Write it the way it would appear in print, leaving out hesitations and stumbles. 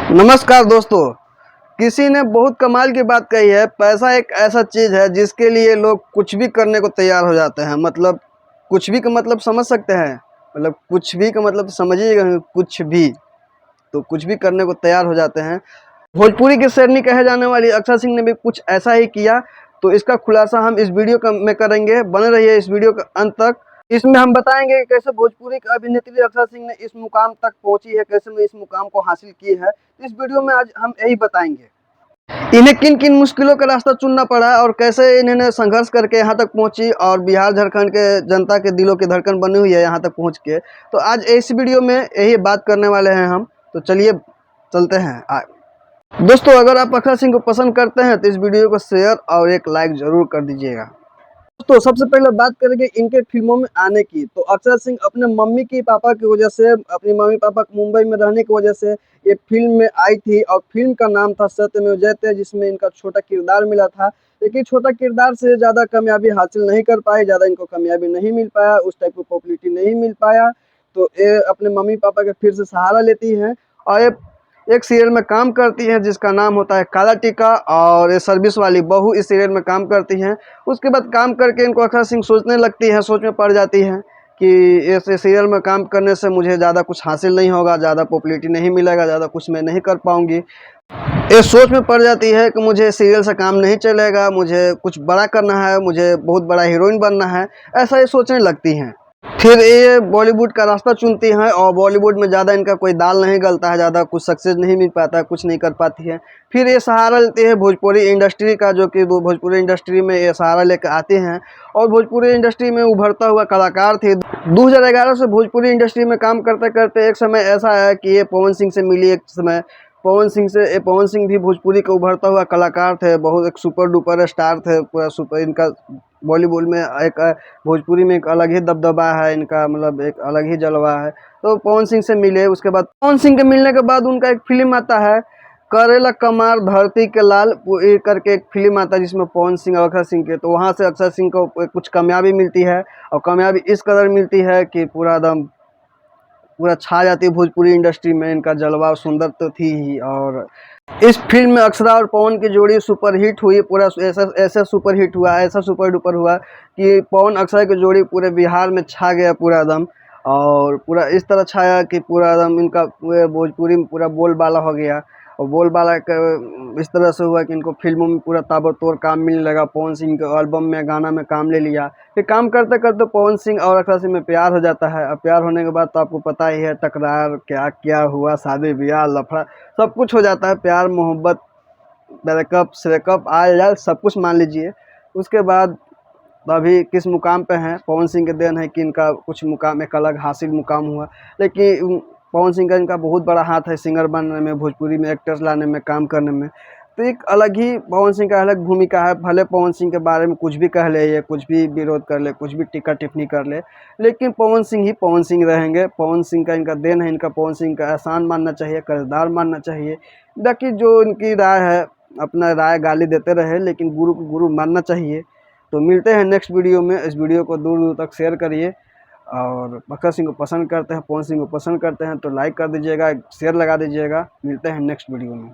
नमस्कार दोस्तों। किसी ने बहुत कमाल की बात कही है, पैसा एक ऐसा चीज़ है जिसके लिए लोग कुछ भी करने को तैयार हो जाते हैं। मतलब कुछ भी का मतलब समझ सकते हैं, मतलब कुछ भी का मतलब समझिएगा, कुछ भी तो कुछ भी करने को तैयार हो जाते हैं। भोजपुरी की शेरनी कहे जाने वाली अक्षरा सिंह ने भी कुछ ऐसा ही किया, तो इसका खुलासा हम इस वीडियो में करेंगे। बने रहिए इस वीडियो के अंत तक। इसमें हम बताएंगे कि कैसे भोजपुरी की अभिनेत्री अक्षरा सिंह ने इस मुकाम तक पहुंची है, कैसे में इस मुकाम को हासिल की है। इस वीडियो में आज हम यही बताएंगे इन्हें किन किन मुश्किलों का रास्ता चुनना पड़ा और कैसे इन्होंने संघर्ष करके यहाँ तक पहुंची और बिहार झारखंड के जनता के दिलों की धड़कन बनी हुई है यहाँ तक पहुँच के। तो आज इस वीडियो में यही बात करने वाले हैं हम। तो चलिए चलते हैं। दोस्तों, अगर आप अक्षरा सिंह को पसंद करते हैं तो इस वीडियो को शेयर और एक लाइक जरूर कर दीजिएगा। तो सबसे पहले बात करेंगे इनके फिल्मों में आने की। तो अक्षरा सिंह अपने मम्मी की पापा की वजह से, अपनी मम्मी पापा मुंबई में रहने की वजह से ये फिल्म में आई थी और फिल्म का नाम था सत्यमेव जयते, जिसमें इनका छोटा किरदार मिला था। लेकिन छोटा किरदार से ज़्यादा कामयाबी हासिल नहीं कर पाए, ज़्यादा इनको कामयाबी नहीं मिल पाया, उस टाइप की पॉपुलैरिटी नहीं मिल पाया। तो ये अपने मम्मी पापा के फिर से सहारा लेती हैं और ये एक सीरियल में काम करती हैं जिसका नाम होता है काला टीका, और ये सर्विस वाली बहू इस सीरियल में काम करती हैं। उसके बाद काम करके इनको अक्षरा सिंह सोचने लगती है, सोच में पड़ जाती है कि ऐसे सीरियल में काम करने से मुझे ज़्यादा कुछ हासिल नहीं होगा, ज़्यादा पॉपुलैरिटी नहीं मिलेगा, ज़्यादा कुछ मैं नहीं कर पाऊँगी। ये सोच में पड़ जाती है कि मुझे सीरियल से काम नहीं चलेगा, मुझे कुछ बड़ा करना है, मुझे बहुत बड़ा हीरोइन बनना है, ऐसा ये सोचने लगती हैं। फिर ये बॉलीवुड का रास्ता चुनती हैं और बॉलीवुड में ज़्यादा इनका कोई दाल नहीं गलता है, ज़्यादा कुछ सक्सेस नहीं मिल पाता है, कुछ नहीं कर पाती है। फिर ये सहारा लेती है भोजपुरी इंडस्ट्री का, जो कि भोजपुरी इंडस्ट्री में ये सहारा लेकर आते हैं और भोजपुरी इंडस्ट्री में उभरता हुआ कलाकार थे। 2011 से भोजपुरी इंडस्ट्री में काम करते करते एक समय ऐसा है कि ये पवन सिंह से मिली। एक समय पवन सिंह भी भोजपुरी का उभरता हुआ कलाकार थे, बहुत एक सुपर डुपर स्टार थे, पूरा सुपर। इनका बॉलीवुड में एक, भोजपुरी में एक अलग ही दबदबा है इनका, मतलब एक अलग ही जलवा है। तो पवन सिंह से मिले, उसके बाद पवन सिंह के मिलने के बाद उनका एक फिल्म आता है करेला कमार धरती के लाल करके, एक फिल्म आता है जिसमें पवन सिंह और अक्षरा सिंह के। तो वहाँ से अक्षरा सिंह को कुछ कामयाबी मिलती है और कामयाबी इस कदर मिलती है कि पूरा छा जाती है भोजपुरी इंडस्ट्री में। इनका जलवा सुंदर तो थी ही, और इस फिल्म में अक्षरा और पवन की जोड़ी सुपर हिट हुई। पूरा ऐसा सुपर हिट हुआ, ऐसा सुपर डुपर हुआ कि पवन अक्षरा की जोड़ी पूरे बिहार में छा गया पूरा दम। और पूरा इस तरह छाया कि पूरा दम इनका पूरे भोजपुरी में पूरा बोलबाला हो गया। और बोलबाला इस तरह से हुआ कि इनको फिल्मों में पूरा ताबड़तोड़ काम मिलने लगा। पवन सिंह के एल्बम में, गाना में काम ले लिया। फिर काम करते करते पवन सिंह और अक्षरा सिंह में प्यार हो जाता है। और प्यार होने के बाद तो आपको पता ही है, टकरार क्या क्या हुआ, शादी ब्याह लफड़ा सब कुछ हो जाता है। प्यार मोहब्बत ब्रेकअप श्रेकअप आल जाल सब कुछ मान लीजिए। उसके बाद अभी किस मुकाम पे हैं, पवन सिंह के देन है कि इनका कुछ मुकाम, एक अलग हासिल मुकाम हुआ। लेकिन पवन सिंह का इनका बहुत बड़ा हाथ है सिंगर बनने में, भोजपुरी में एक्टर्स लाने में, काम करने में। तो एक अलग ही पवन सिंह का अलग भूमिका है। भले पवन सिंह के बारे में कुछ भी कह ले, ये कुछ भी विरोध कर ले, कुछ भी टीका टिप्पणी कर ले, लेकिन पवन सिंह ही पवन सिंह रहेंगे। पवन सिंह का इनका देन है, इनका पवन सिंह का एहसान मानना चाहिए, कर्जदार मानना चाहिए। बाकी जो इनकी राय है, अपना राय गाली देते रहे, लेकिन गुरु को गुरु मानना चाहिए। तो मिलते हैं नेक्स्ट वीडियो में। इस वीडियो को दूर दूर तक शेयर करिए, और अक्षरा सिंह को पसंद करते हैं, पवन सिंह को पसंद करते हैं तो लाइक कर दीजिएगा, शेयर लगा दीजिएगा। मिलते हैं नेक्स्ट वीडियो में।